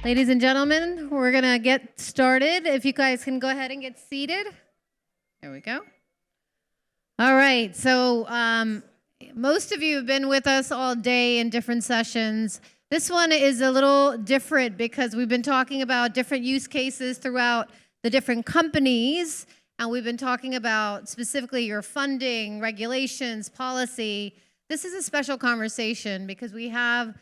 Ladies and gentlemen, we're going to get started. If you guys can go ahead and get seated. There we go. All right. So most of you have been with us all day in different sessions. This one is a little different because we've been talking about different use cases throughout the different companies, and we've been talking about specifically your funding, regulations, policy. This is a special conversation because we have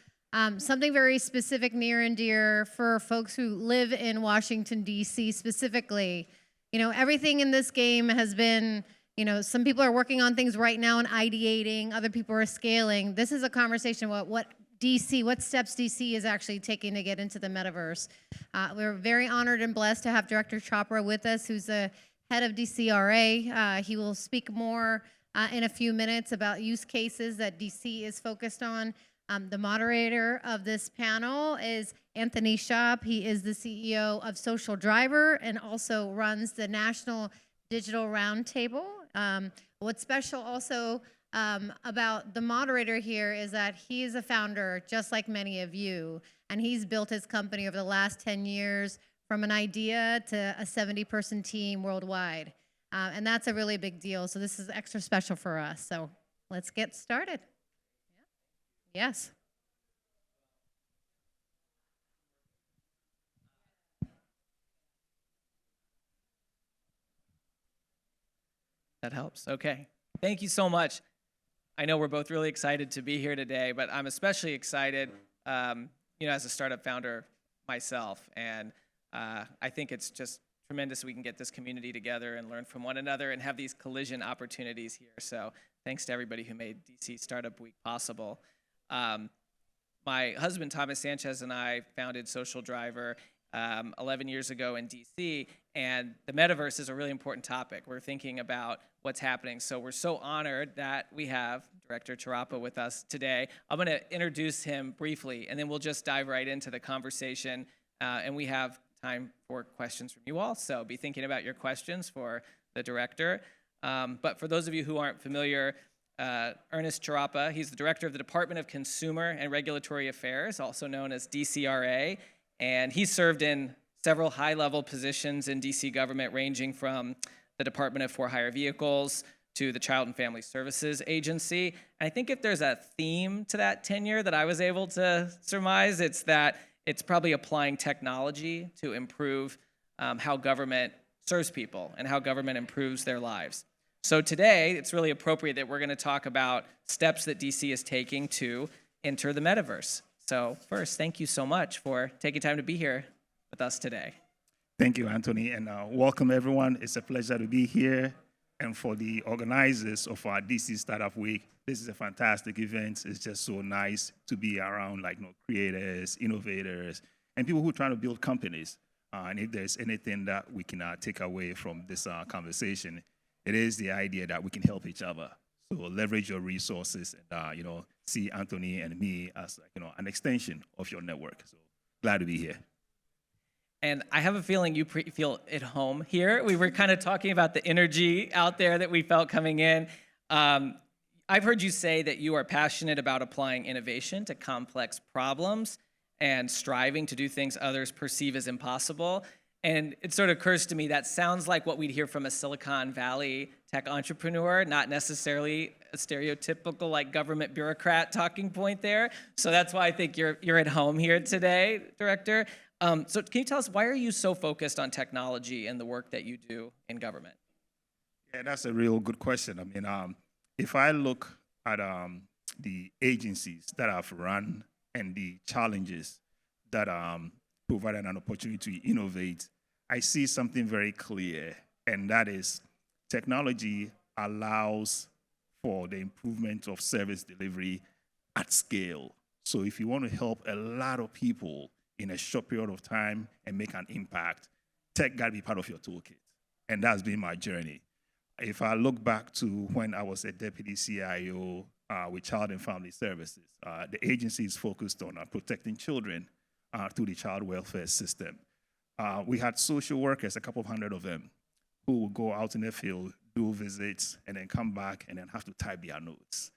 something very specific, near and dear for folks who live in Washington, D.C. specifically. You know, everything in this game has been, you know, some people are working on things right now and ideating, other people are scaling. This is a conversation about what steps DC is actually taking to get into the metaverse. We're very honored and blessed to have Director Chrappah with us, who's the head of DCRA. He will speak more in a few minutes about use cases that DC is focused on. The moderator of this panel is Anthony Schaap. He is the CEO of Social Driver and also runs the National Digital Roundtable. What's special also about the moderator here is that he is a founder, just like many of you, and he's built his company over the last 10 years from an idea to a 70-person team worldwide. And that's a really big deal. So this is extra special for us. So let's get started. Yes. That helps. Okay. Thank you so much. I know we're both really excited to be here today, but I'm especially excited, as a startup founder myself. And I think it's just tremendous we can get this community together and learn from one another and have these collision opportunities here. So thanks to everybody who made DC Startup Week possible. My husband, Thomas Sanchez, and I founded Social Driver 11 years ago in DC, and the metaverse is a really important topic. We're thinking about what's happening, so we're so honored that we have Director Chrappah with us today. I'm going to introduce him briefly, and then we'll just dive right into the conversation, and we have time for questions from you all, so be thinking about your questions for the director. But for those of you who aren't familiar, Ernest Chrappah, he's the director of the Department of Consumer and Regulatory Affairs, also known as DCRA, and he served in several high-level positions in DC government, ranging from the Department of For-Hire Vehicles to the Child and Family Services Agency. And I think if there's a theme to that tenure that I was able to surmise, it's that it's probably applying technology to improve how government serves people and how government improves their lives. So today, it's really appropriate that we're going to talk about steps that DC is taking to enter the metaverse. So first, thank you so much for taking time to be here with us today. Thank you, Anthony, and welcome everyone. It's a pleasure to be here. And for the organizers of our DC Startup Week, this is a fantastic event. It's just so nice to be around creators, innovators, and people who are trying to build companies. And if there's anything that we can take away from this conversation, it is the idea that we can help each other. So leverage your resources and see Anthony and me as an extension of your network. So glad to be here. And I have a feeling you feel at home here. We were kind of talking about the energy out there that we felt coming in. I've heard you say that you are passionate about applying innovation to complex problems and striving to do things others perceive as impossible. And it sort of occurs to me that sounds like what we'd hear from a Silicon Valley tech entrepreneur, not necessarily a stereotypical government bureaucrat talking point there. So that's why I think you're at home here today, Director. So can you tell us, why are you so focused on technology and the work that you do in government? Yeah, that's a real good question. I mean, if I look at the agencies that I've run and the challenges that provided an opportunity to innovate, I see something very clear, and that is technology allows for the improvement of service delivery at scale. So if you want to help a lot of people in a short period of time and make an impact, tech got to be part of your toolkit. And that's been my journey. If I look back to when I was a deputy CIO with Child and Family Services, the agency is focused on protecting children through the child welfare system. We had social workers, a couple of hundred of them, who would go out in the field, do visits, and then come back and then have to type their notes.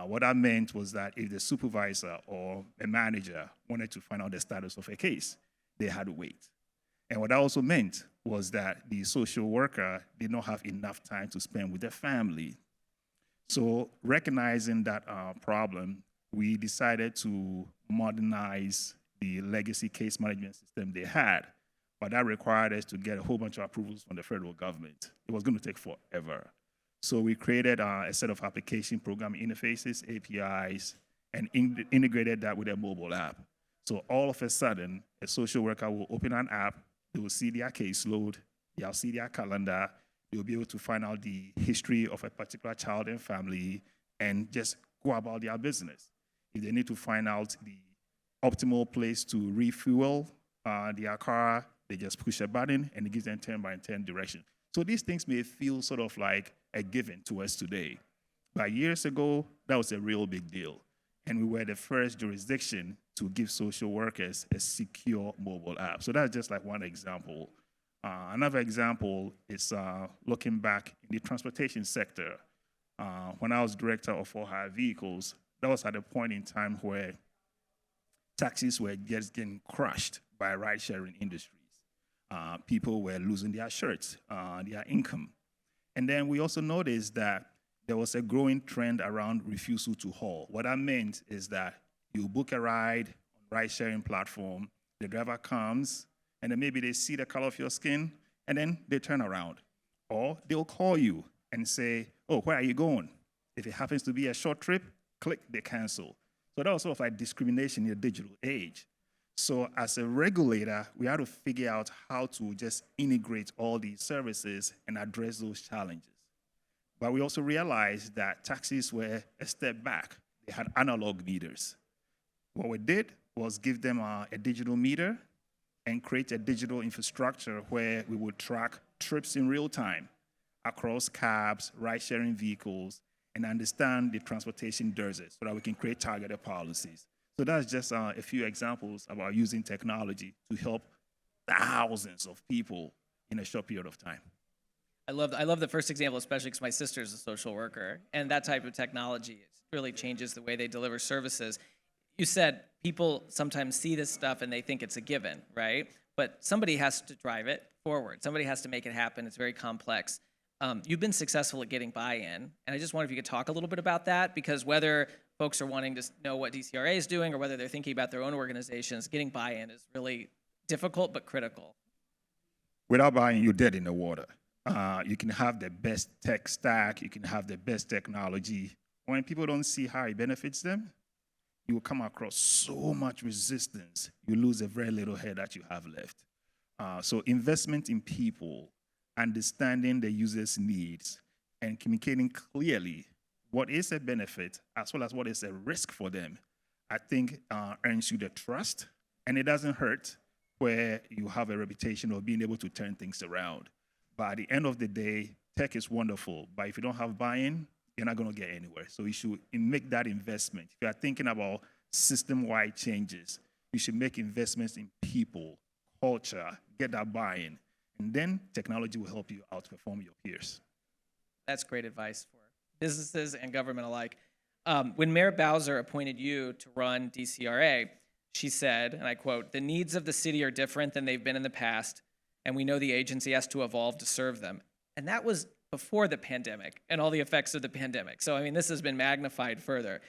What that meant was that if the supervisor or a manager wanted to find out the status of a case, they had to wait. And what that also meant was that the social worker did not have enough time to spend with their family. So recognizing that problem, we decided to modernize the legacy case management system they had. But that required us to get a whole bunch of approvals from the federal government. It was going to take forever. So we created a set of application program interfaces, APIs, and integrated that with a mobile app. So all of a sudden, a social worker will open an app, they will see their caseload, they'll see their calendar, they'll be able to find out the history of a particular child and family and just go about their business. If they need to find out the optimal place to refuel their car, they just push a button and it gives them 10 by 10 direction. So these things may feel sort of like a given to us today. But years ago, that was a real big deal. And we were the first jurisdiction to give social workers a secure mobile app. So that's just like one example. Another example is looking back in the transportation sector. When I was director of for-hire vehicles, that was at a point in time where taxis were just getting crushed by ride-sharing industries. People were losing their shirts, their income. And then we also noticed that there was a growing trend around refusal to haul. What that meant is that you book a ride on ride-sharing platform, the driver comes, and then maybe they see the color of your skin, and then they turn around. Or they'll call you and say, oh, where are you going? If it happens to be a short trip, click the cancel. So that was sort of like discrimination in the digital age. So as a regulator, we had to figure out how to just integrate all these services and address those challenges. But we also realized that taxis were a step back. They had analog meters. What we did was give them a digital meter and create a digital infrastructure where we would track trips in real time across cabs, ride-sharing vehicles, and understand the transportation deserts so that we can create targeted policies. So that's just a few examples about using technology to help thousands of people in a short period of time. I love the first example, especially because my sister's a social worker, and that type of technology really changes the way they deliver services. You said people sometimes see this stuff and they think it's a given, right? But somebody has to drive it forward. Somebody has to make it happen. It's very complex. You've been successful at getting buy-in, and I just wonder if you could talk a little bit about that, because whether folks are wanting to know what DCRA is doing or whether they're thinking about their own organizations, getting buy-in is really difficult but critical. Without buy-in, you're dead in the water. You can have the best tech stack, you can have the best technology. When people don't see how it benefits them, you will come across so much resistance, you lose a very little head that you have left. So investment in people, understanding the user's needs, and communicating clearly what is a benefit as well as what is a risk for them, I think earns you the trust, and it doesn't hurt where you have a reputation of being able to turn things around. But at the end of the day, tech is wonderful, but if you don't have buy-in, you're not going to get anywhere. So you should make that investment. If you are thinking about system-wide changes, you should make investments in people, culture, get that buy-in, and then technology will help you outperform your peers. That's great advice for businesses and government alike. When Mayor Bowser appointed you to run DCRA, she said, and I quote, "The needs of the city are different than they've been in the past, and we know the agency has to evolve to serve them." And that was before the pandemic and all the effects of the pandemic. So, I mean, this has been magnified further.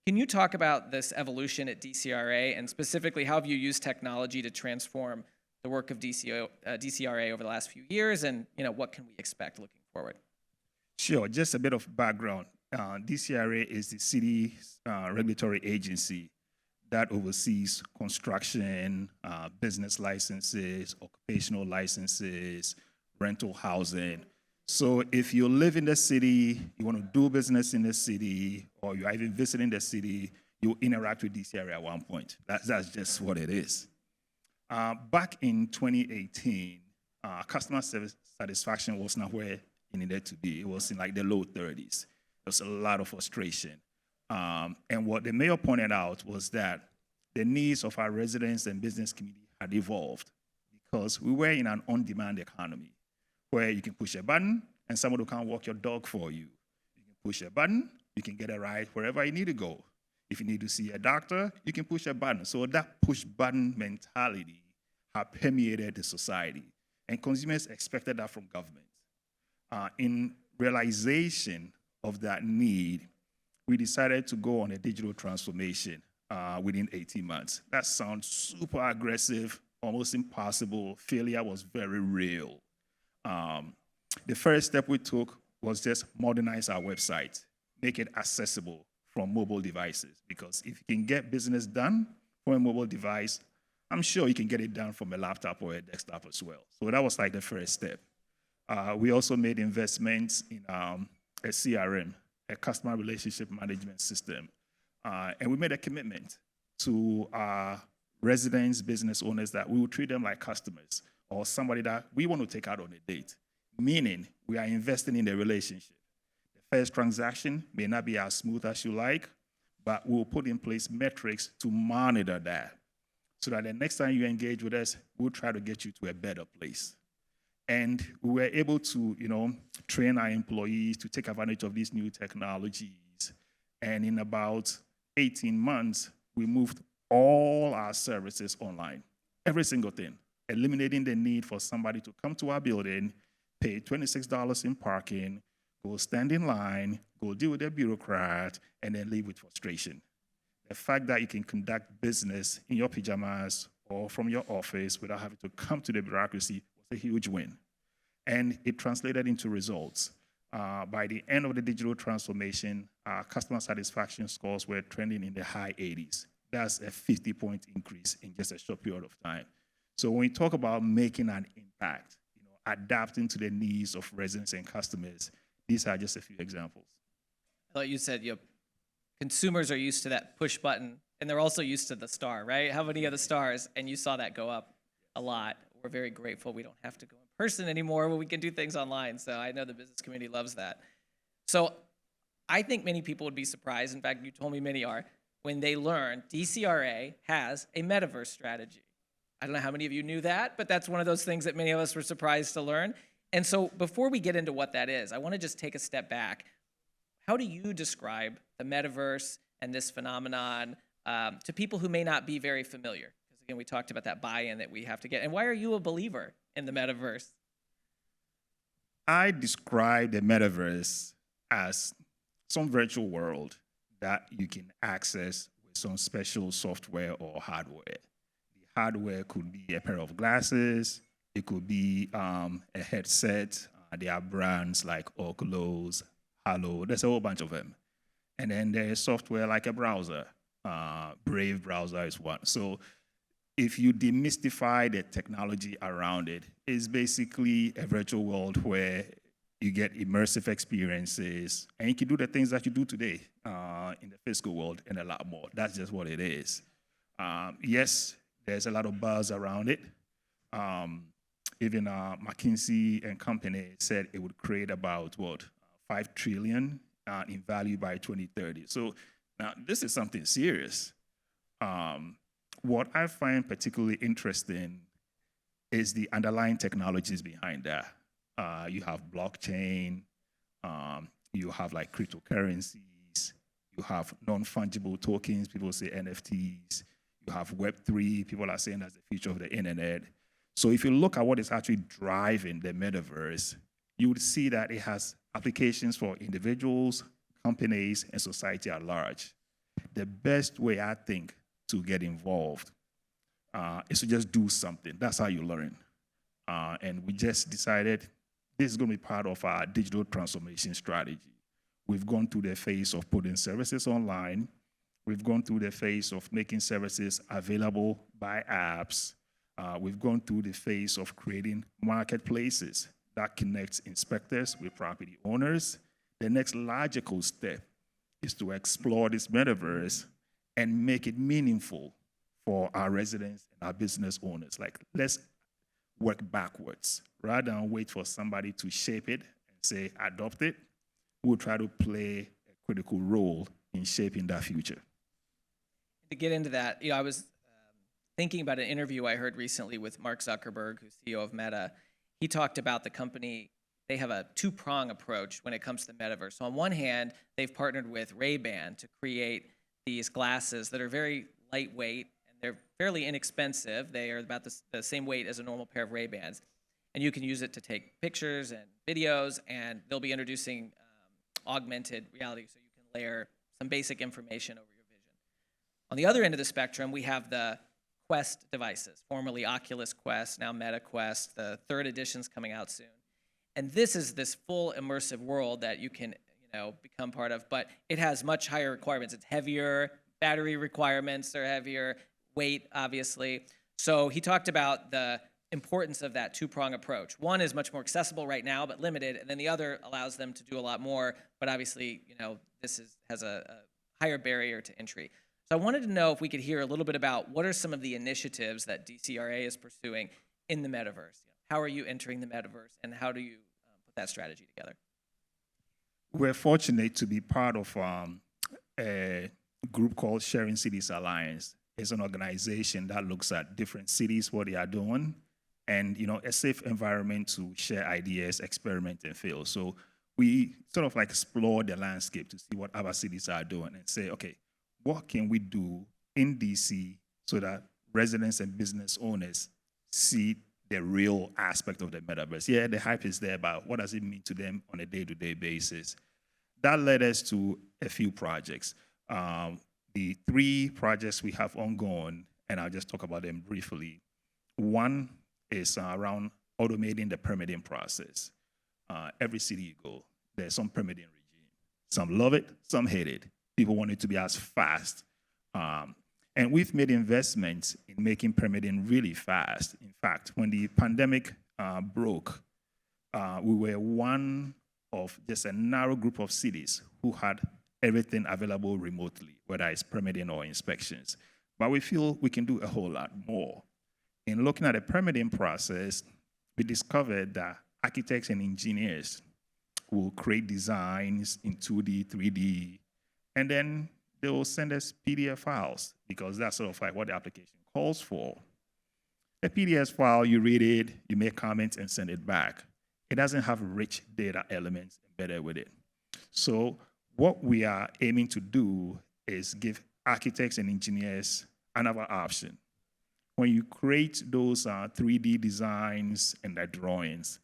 Can you talk about this evolution at DCRA, and specifically how have you used technology to transform the work of DCRA over the last few years, and what can we expect looking forward? Sure, just a bit of background. DCRA is the city's regulatory agency that oversees construction, business licenses, occupational licenses, rental housing. So if you live in the city, you want to do business in the city, or you're even visiting the city, you interact with DCRA at one point. That's just what it is. Back in 2018, customer service satisfaction was not where it needed to be. It was in like the low 30s. There was a lot of frustration. And what the mayor pointed out was that the needs of our residents and business community had evolved because we were in an on-demand economy where you can push a button and someone will come walk your dog for you. You can push a button, you can get a ride wherever you need to go. If you need to see a doctor, you can push a button. So that push button mentality have permeated the society, and consumers expected that from government. In realization of that need, we decided to go on a digital transformation within 18 months. That sounds super aggressive, almost impossible. Failure was very real. The first step we took was just modernize our website, make it accessible from mobile devices. Because if you can get business done from a mobile device, I'm sure you can get it done from a laptop or a desktop as well. So that was like the first step. We also made investments in a CRM, a customer relationship management system. And we made a commitment to our residents, business owners, that we will treat them like customers or somebody that we want to take out on a date, meaning we are investing in the relationship. The first transaction may not be as smooth as you like, but we'll put in place metrics to monitor that so that the next time you engage with us, we'll try to get you to a better place. And we were able to, train our employees to take advantage of these new technologies. And in about 18 months, we moved all our services online, every single thing, eliminating the need for somebody to come to our building, pay $26 in parking, go stand in line, go deal with a bureaucrat, and then leave with frustration. The fact that you can conduct business in your pajamas or from your office without having to come to the bureaucracy was a huge win. And it translated into results. By the end of the digital transformation, our customer satisfaction scores were trending in the high 80s. That's a 50-point increase in just a short period of time. So when we talk about making an impact, adapting to the needs of residents and customers, these are just a few examples. I thought you said consumers are used to that push button, and they're also used to the star, right? How many of the stars? And you saw that go up a lot. We're very grateful we don't have to go in person anymore when we can do things online. So I know the business community loves that. So I think many people would be surprised. In fact, you told me many are, when they learn DCRA has a Metaverse strategy. I don't know how many of you knew that, but that's one of those things that many of us were surprised to learn. And so before we get into what that is, I want to just take a step back. How do you describe the Metaverse and this phenomenon to people who may not be very familiar? Because again, we talked about that buy-in that we have to get. And why are you a believer in the Metaverse? I describe the Metaverse as some virtual world that you can access with some special software or hardware. The hardware could be a pair of glasses. It could be a headset. There are brands like Oculus, Halo. There's a whole bunch of them. And then there's software like a browser. Brave browser is one. So if you demystify the technology around it, it's basically a virtual world where you get immersive experiences, and you can do the things that you do today in the physical world and a lot more. That's just what it is. Yes, there's a lot of buzz around it. Even McKinsey and Company said it would create about, $5 trillion in value by 2030. So now this is something serious. What I find particularly interesting is the underlying technologies behind that. You have blockchain, you have like cryptocurrencies, you have non-fungible tokens, people say NFTs, you have Web3, people are saying that's the future of the internet. So if you look at what is actually driving the metaverse, you would see that it has applications for individuals, companies, and society at large. The best way, I think, to get involved is to just do something. That's how you learn. And we just decided this is going to be part of our digital transformation strategy. We've gone through the phase of putting services online. We've gone through the phase of making services available by apps. We've gone through the phase of creating marketplaces that connects inspectors with property owners. The next logical step is to explore this metaverse and make it meaningful for our residents and our business owners. Like, let's work backwards. Rather than wait for somebody to shape it and say, adopt it, we'll try to play a critical role in shaping that future. To get into that, I was thinking about an interview I heard recently with Mark Zuckerberg, who's CEO of Meta. He talked about the company, they have a two-prong approach when it comes to the metaverse. So on one hand, they've partnered with Ray-Ban to create these glasses that are very lightweight, and They're fairly inexpensive. They are about the same weight as a normal pair of Ray-Bans. And you can use it to take pictures and videos, and they'll be introducing augmented reality, so you can layer some basic information over your vision. On the other end of the spectrum, we have the Quest devices, formerly Oculus Quest, now Meta Quest. The third edition's coming out soon. And this is this full immersive world that you can become part of, but it has much higher requirements. It's heavier, battery requirements are heavier, weight, obviously. So he talked about the importance of that two-prong approach. One is much more accessible right now, but limited, and then the other allows them to do a lot more, but obviously, this has a higher barrier to entry. So I wanted to know if we could hear a little bit about what are some of the initiatives that DCRA is pursuing in the metaverse. How are you entering the metaverse, and how do you put that strategy together? We're fortunate to be part of a group called Sharing Cities Alliance. It's an organization that looks at different cities, what they are doing, and a safe environment to share ideas, experiment, and fail. So we sort of like explore the landscape to see what other cities are doing and say, okay, what can we do in DC so that residents and business owners see the real aspect of the metaverse? Yeah, the hype is there, but what does it mean to them on a day-to-day basis? That led us to a few projects. The 3 projects we have ongoing, and I'll just talk about them briefly. One is around automating the permitting process. Every city you go, there's some permitting regime. Some love it, some hate it. People want it to be as fast. And we've made investments in making permitting really fast. In fact, when the pandemic broke, we were one of just a narrow group of cities who had everything available remotely, whether it's permitting or inspections. But we feel we can do a whole lot more. In looking at the permitting process, we discovered that architects and engineers will create designs in 2D, 3D, and then they will send us PDF files because that's sort of like what the application calls for. A PDF file, you read it, you make comments, and send it back. It doesn't have rich data elements embedded with it. So what we are aiming to do is give architects and engineers another option. When you create those 3D designs and the drawings,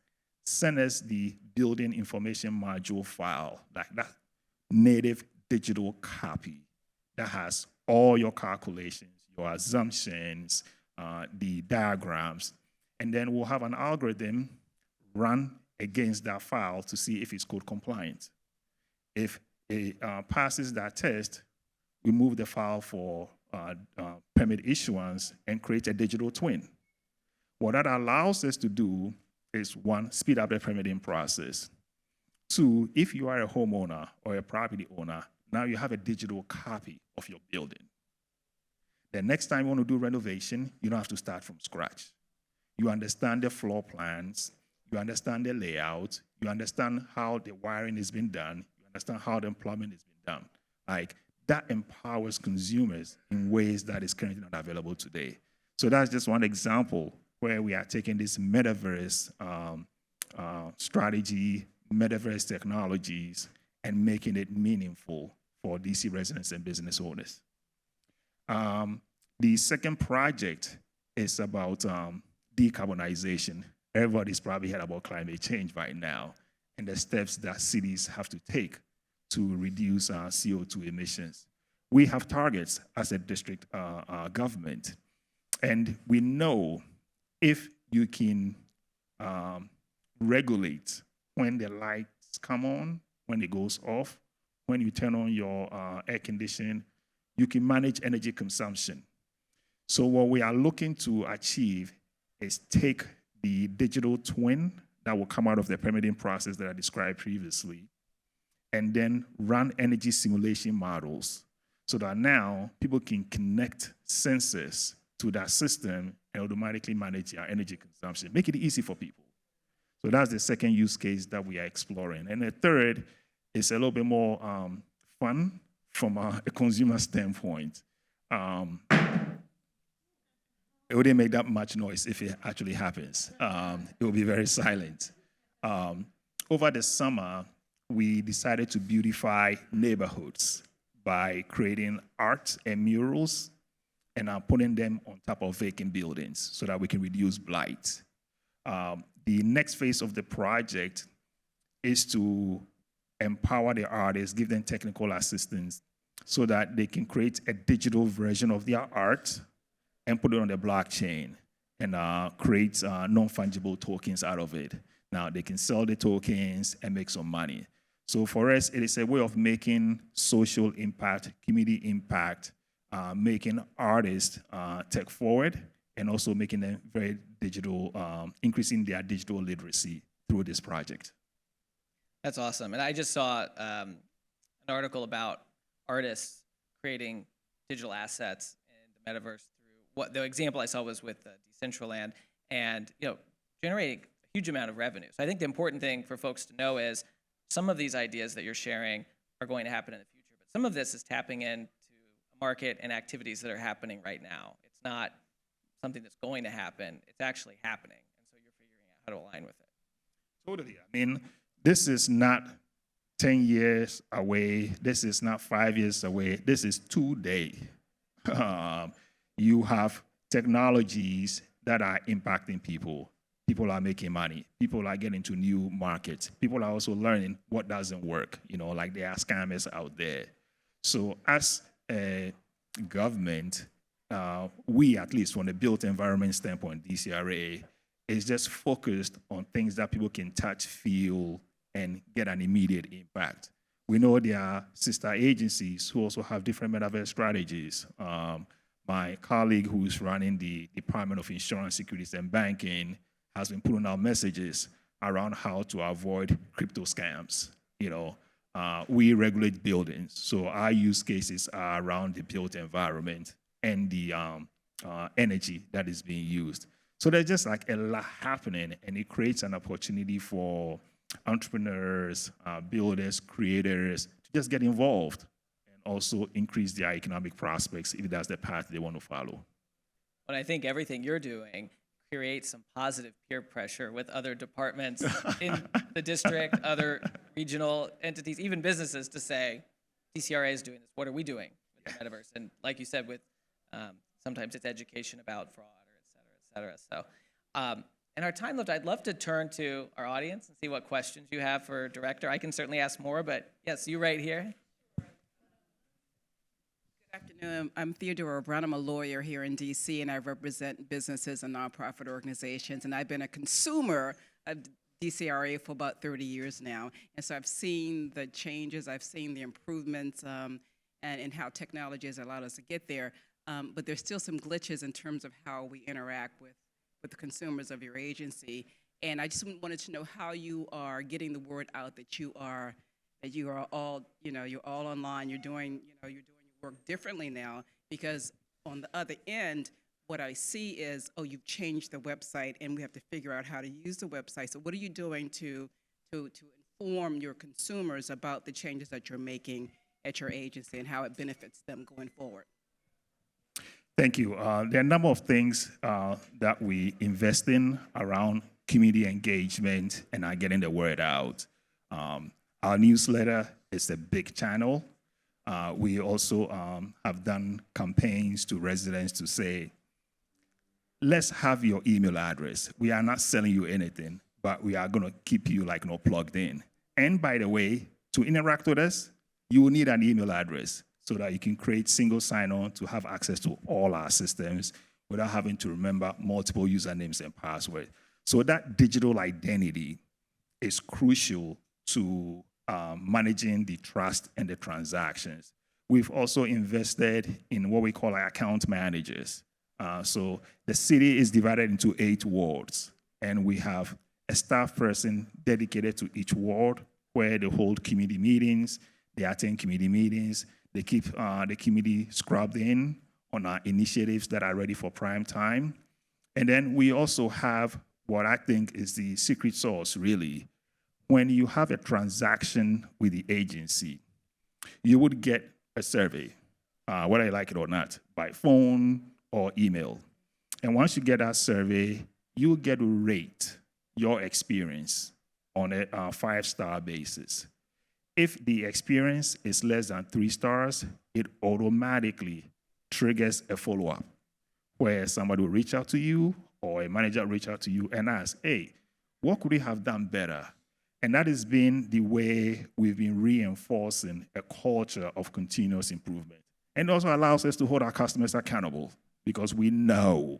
send us the building information module file, like that native digital copy that has all your calculations, your assumptions, the diagrams, and then we'll have an algorithm run against that file to see if it's code compliant. If it passes that test, we move the file for permit issuance and create a digital twin. What that allows us to do is, 1, speed up the permitting process. 2, if you are a homeowner or a property owner, now you have a digital copy of your building. The next time you want to do renovation, you don't have to start from scratch. You understand the floor plans, you understand the layout, you understand how the wiring has been done, you understand how the plumbing has been done. Like, that empowers consumers in ways that is currently not available today. So that's just one example where we are taking this metaverse strategy, metaverse technologies, and making it meaningful for DC residents and business owners. The second project is about decarbonization. Everybody's probably heard about climate change right now and the steps that cities have to take to reduce CO2 emissions. We have targets as a district government, and we know if you can regulate when the lights come on, when it goes off, when you turn on your air conditioning, you can manage energy consumption. So what we are looking to achieve is take the digital twin that will come out of the permitting process that I described previously, and then run energy simulation models so that now people can connect sensors to that system and automatically manage their energy consumption. Make it easy for people. So that's the second use case that we are exploring. And the third is a little bit more fun from a consumer standpoint. It wouldn't make that much noise if it actually happens. It will be very silent. Over the summer, we decided to beautify neighborhoods by creating art and murals and putting them on top of vacant buildings so that we can reduce blight. The next phase of the project is to empower the artists, give them technical assistance so that they can create a digital version of their art and put it on the blockchain and create non-fungible tokens out of it. Now, they can sell the tokens and make some money. So for us, it is a way of making social impact, community impact, making artists tech forward, and also making them very digital, increasing their digital literacy through this project. That's awesome. And I just saw an article about artists creating digital assets in the metaverse through what the example I saw was with Decentraland, and generating a huge amount of revenue. So I think the important thing for folks to know is some of these ideas that you're sharing are going to happen in the future, but some of this is tapping into a market and activities that are happening right now. It's not something that's going to happen, it's actually happening. And so you're figuring out how to align with it. Totally. I mean, this is not 10 years away. This is not 5 years away. This is today. You have technologies that are impacting people. People are making money. People are getting to new markets. People are also learning what doesn't work. Like there are scammers out there. So as a government, we, at least from the built environment standpoint, DCRA, is just focused on things that people can touch, feel, and get an immediate impact. We know there are sister agencies who also have different metaverse strategies. My colleague who is running the Department of Insurance, Securities, and Banking has been putting out messages around how to avoid crypto scams. We regulate buildings, so our use cases are around the built environment and the energy that is being used. So there's just like a lot happening, and it creates an opportunity for entrepreneurs, builders, creators to just get involved and also increase their economic prospects if that's the path they want to follow. But I think everything you're doing creates some positive peer pressure with other departments in the district, other regional entities, even businesses, to say, DCRA is doing this. What are we doing with the metaverse? And like you said, with sometimes it's education about fraud, or et cetera, et cetera. So, in our time left, I'd love to turn to our audience and see what questions you have for Director. I can certainly ask more, but yes, you right here. Good afternoon. I'm Theodora Brown. I'm a lawyer here in D.C., and I represent businesses and nonprofit organizations. And I've been a consumer of DCRA for about 30 years now. And so I've seen the changes, I've seen the improvements, and how technology has allowed us to get there. But there's still some glitches in terms of how we interact with the consumers of your agency. And I just wanted to know how you are getting the word out that you are all, you're all online, you're doing your work differently now, because on the other end, what I see is, you've changed the website and we have to figure out how to use the website. So what are you doing to inform your consumers about the changes that you're making at your agency and how it benefits them going forward? Thank you. There are a number of things that we invest in around community engagement and getting the word out. Our newsletter is a big channel. We also have done campaigns to residents to say, let's have your email address. We are not selling you anything, but we are going to keep you plugged in. And by the way, to interact with us, you will need an email address so that you can create single sign-on to have access to all our systems without having to remember multiple usernames and passwords. So that digital identity is crucial to managing the trust and the transactions. We've also invested in what we call account managers. So the city is divided into 8 wards, and we have a staff person dedicated to each ward where they hold community meetings, they attend community meetings, they keep the community scrubbed in on our initiatives that are ready for prime time. And then we also have what I think is the secret sauce, really. When you have a transaction with the agency, you would get a survey, whether you like it or not, by phone or email. And once you get that survey, you get to rate your experience on a 5-star basis. If the experience is less than 3 stars, it automatically triggers a follow-up where somebody will reach out to you or a manager will reach out to you and ask, hey, what could we have done better? And that has been the way we've been reinforcing a culture of continuous improvement. And it also allows us to hold our customers accountable because we know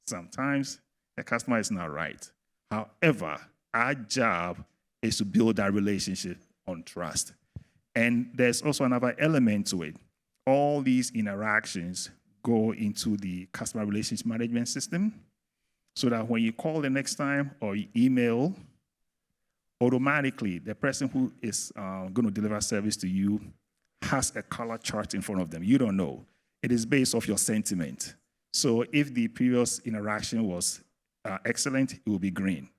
sometimes the customer is not right. However, our job is to build that relationship on trust. And there's also another element to it. All these interactions go into the customer relationship management system so that when you call the next time or you email, automatically the person who is going to deliver service to you has a color chart in front of them. You don't know. It is based off your sentiment. So if the previous interaction was excellent, it will be green.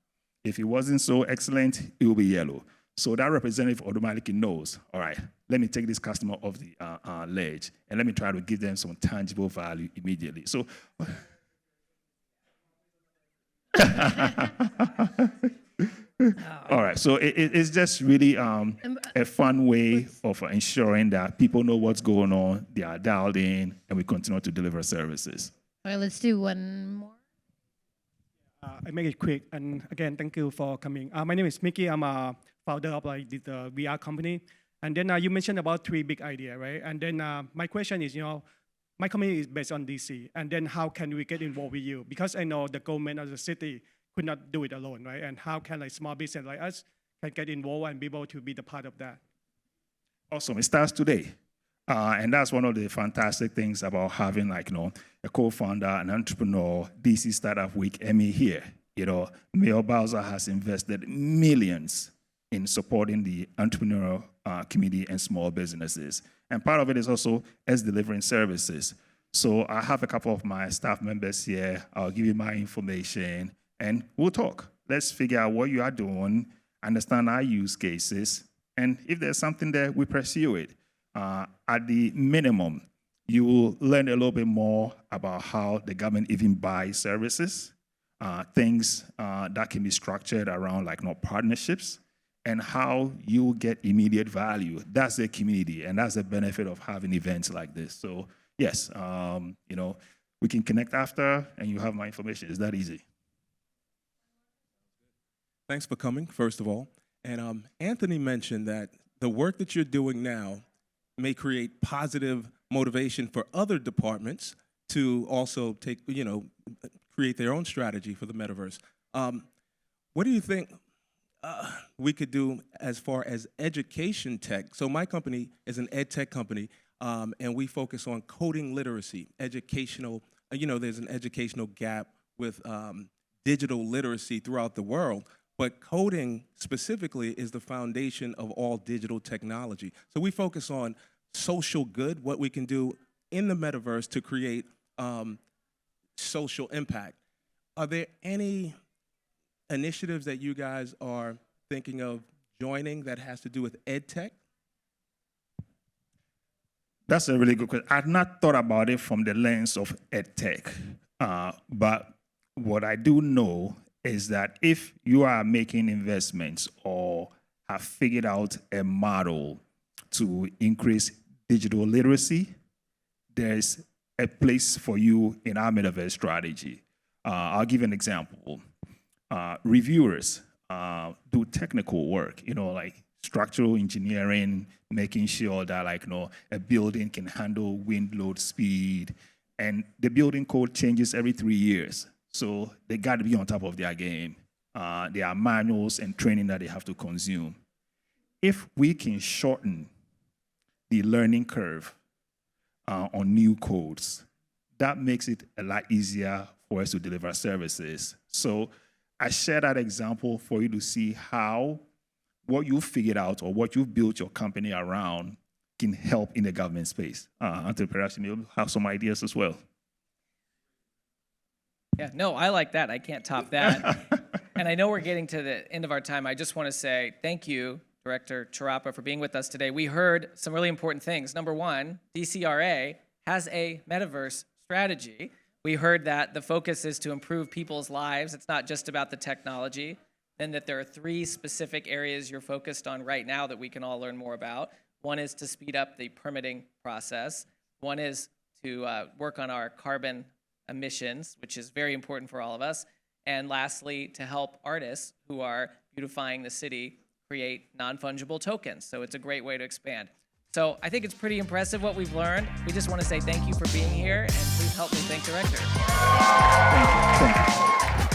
If it wasn't so excellent, it will be yellow. So that representative automatically knows, all right, let me take this customer off the ledge and let me try to give them some tangible value immediately. So, all right, so it's just really a fun way of ensuring that people know what's going on, they are dialed in, and we continue to deliver services. All right, let's do one more. I make it quick, and again, thank you for coming. My name is Mickey. I'm a founder of the VR company. And then you mentioned about 3 big ideas, right? And then my question is, my company is based on DC, and then how can we get involved with you? Because I know the government of the city could not do it alone, right? And how can like small business like us can get involved and be able to be the part of that? Awesome, it starts today. And that's one of the fantastic things about having a co-founder, an entrepreneur, DC Startup Week, Emmy here. Mayor Bowser has invested millions in supporting the entrepreneurial community and small businesses. And part of it is also as delivering services. So I have a couple of my staff members here. I'll give you my information and we'll talk. Let's figure out what you are doing, understand our use cases, and if there's something there, we pursue it. At the minimum, you will learn a little bit more about how the government even buys services, things that can be structured around partnerships, and how you get immediate value. That's the community, and that's the benefit of having events like this. So yes, we can connect after, and you have my information. It's that easy. Thanks for coming, first of all. And Anthony mentioned that the work that you're doing now may create positive motivation for other departments to also create their own strategy for the metaverse. What do you think we could do as far as education tech? So my company is an ed tech company, and we focus on coding literacy, educational. There's an educational gap with digital literacy throughout the world. But coding specifically is the foundation of all digital technology. So we focus on social good, what we can do in the metaverse to create social impact. Are there any initiatives that you guys are thinking of joining that has to do with ed tech? That's a really good question. I've not thought about it from the lens of ed tech, but what I do know is that if you are making investments or have figured out a model to increase digital literacy, there's a place for you in our metaverse strategy. I'll give an example. Reviewers do technical work, like structural engineering, making sure that a building can handle wind load speed, and the building code changes every 3 years. So they got to be on top of their game. There are manuals and training that they have to consume. If we can shorten the learning curve on new codes, that makes it a lot easier for us to deliver services. So I share that example for you to see how what you figured out or what you've built your company around can help in the government space. Until perhaps you'll have some ideas as well. Yeah, no, I like that. I can't top that. And I know we're getting to the end of our time. I just want to say thank you, Director Chrappah, for being with us today. We heard some really important things. Number one, DCRA has a metaverse strategy. We heard that the focus is to improve people's lives. It's not just about the technology. And that there are 3 specific areas you're focused on right now that we can all learn more about. One is to speed up the permitting process. One is to work on our carbon emissions, which is very important for all of us. And lastly, to help artists who are beautifying the city create non-fungible tokens. So it's a great way to expand. So I think it's pretty impressive what we've learned. We just want to say thank you for being here, and please help me thank Director. Thank you.